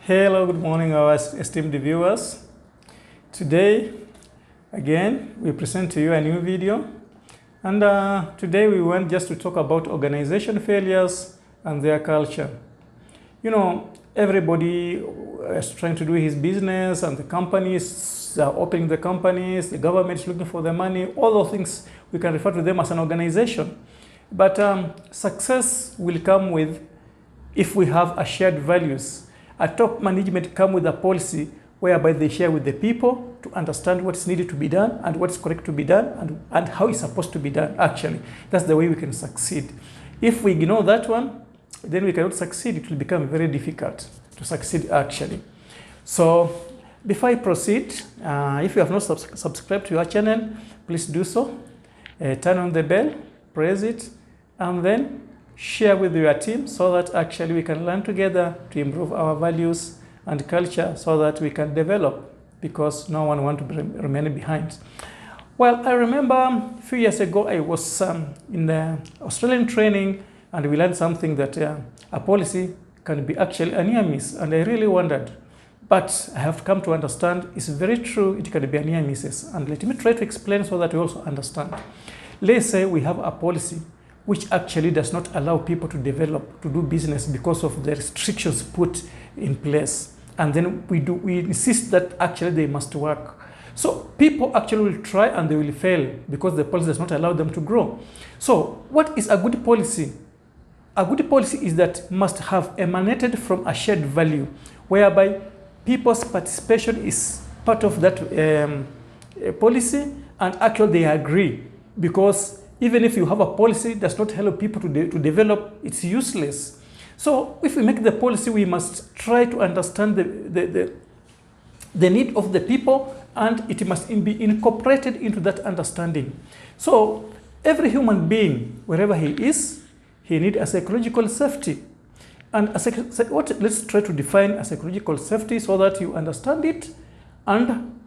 Hello, good morning, our esteemed viewers. Today, again, we present to you a new video. And today we want just to talk about organization failures and their culture. You know, everybody is trying to do his business, and the companies are opening the companies, the government is looking for the money, all those things, we can refer to them as an organization. But success will come with if we have a shared values. A top management come with a policy whereby they share with the people to understand what is needed to be done and what is correct to be done and how it's supposed to be done actually. That's the way we can succeed. If we ignore that one, then we cannot succeed. It will become very difficult to succeed actually. So before I proceed, if you have not subscribed to our channel, please do so. Turn on the bell, press it, and then share with your team so that actually we can learn together to improve our values and culture so that we can develop, because no one wants to remain behind. Well, I remember a few years ago I was in the Australian training, and we learned something that a policy can be actually a near miss, and I really wondered. But I have come to understand it's very true, it can be a near misses. And let me try to explain so that we also understand. Let's say we have a policy which actually does not allow people to develop, to do business because of the restrictions put in place. And then we insist that actually they must work. So people actually will try and they will fail because the policy does not allow them to grow. So what is a good policy? A good policy is that must have emanated from a shared value, whereby people's participation is part of that policy, and actually they agree, because even if you have a policy that does not help people to develop, it's useless. So if we make the policy, we must try to understand the need of the people, and it must be incorporated into that understanding. So every human being, wherever he is, he needs a psychological safety. And let's try to define a psychological safety so that you understand it, and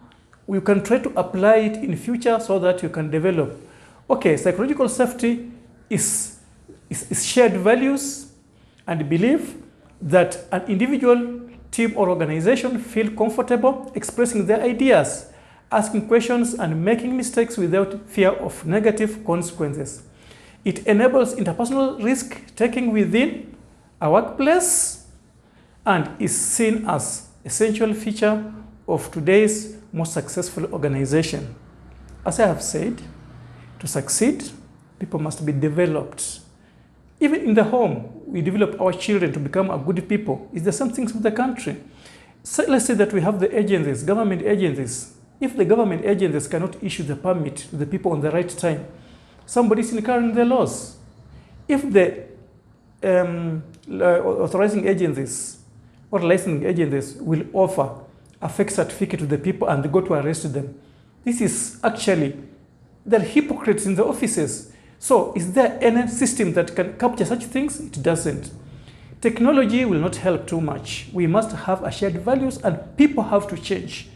we can try to apply it in future so that you can develop. Okay, psychological safety is shared values and belief that an individual, team, or organization feel comfortable expressing their ideas, asking questions, and making mistakes without fear of negative consequences. It enables interpersonal risk-taking within a workplace and is seen as an essential feature of today's most successful organization. As I have said, to succeed, people must be developed. Even in the home, we develop our children to become a good people. It's the same things with the country. So let's say that we have the agencies, government agencies. If the government agencies cannot issue the permit to the people on the right time, somebody is incurring the loss. If the authorizing agencies or licensing agencies will offer a fake certificate to the people and they go to arrest them, this is actually, they're hypocrites in the offices. So is there any system that can capture such things? It doesn't. Technology will not help too much. We must have a shared values, and people have to change.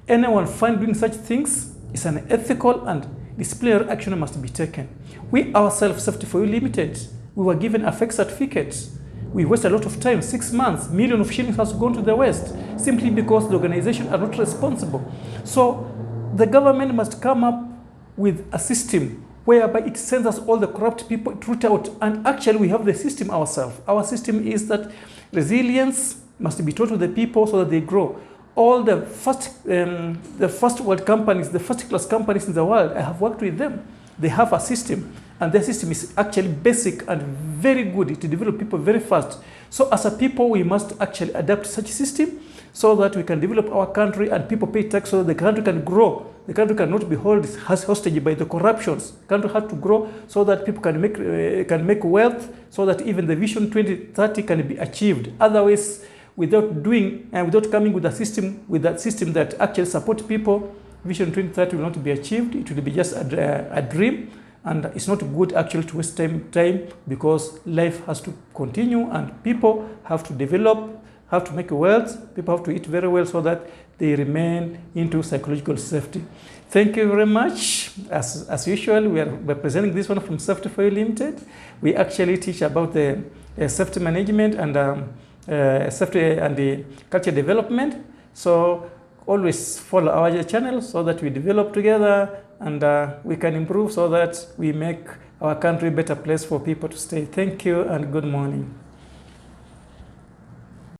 Anyone found doing such things is unethical, and disciplinary action must be taken. We ourselves, Safety for You Limited, we were given a fake certificate. We wasted a lot of time, 6 months, millions of shillings has gone to the West, simply because the organization are not responsible. So the government must come up with a system whereby it sends us all the corrupt people root out, and actually we have the system ourselves. Our system is that resilience must be taught to the people so that they grow. All the first world companies, the first class companies in the world, I have worked with them. They have a system, and their system is actually basic and very good. It develops people very fast. So as a people, we must actually adapt such system so that we can develop our country and people pay tax so that the country can grow. The country cannot be held hostage by the corruptions. The country has to grow so that people can make wealth, so that even the Vision 2030 can be achieved. Otherwise, without coming with a system, that actually supports people, Vision 2030 will not be achieved. It will be just a dream, and it's not good actually to waste time, because life has to continue and people have to develop, have to make wealth, people have to eat very well so that they remain into psychological safety. Thank you very much. As usual, we're presenting this one from Safety for You Limited. We actually teach about the safety management and safety and the culture development. So always follow our channel so that we develop together and we can improve so that we make our country a better place for people to stay. Thank you and good morning.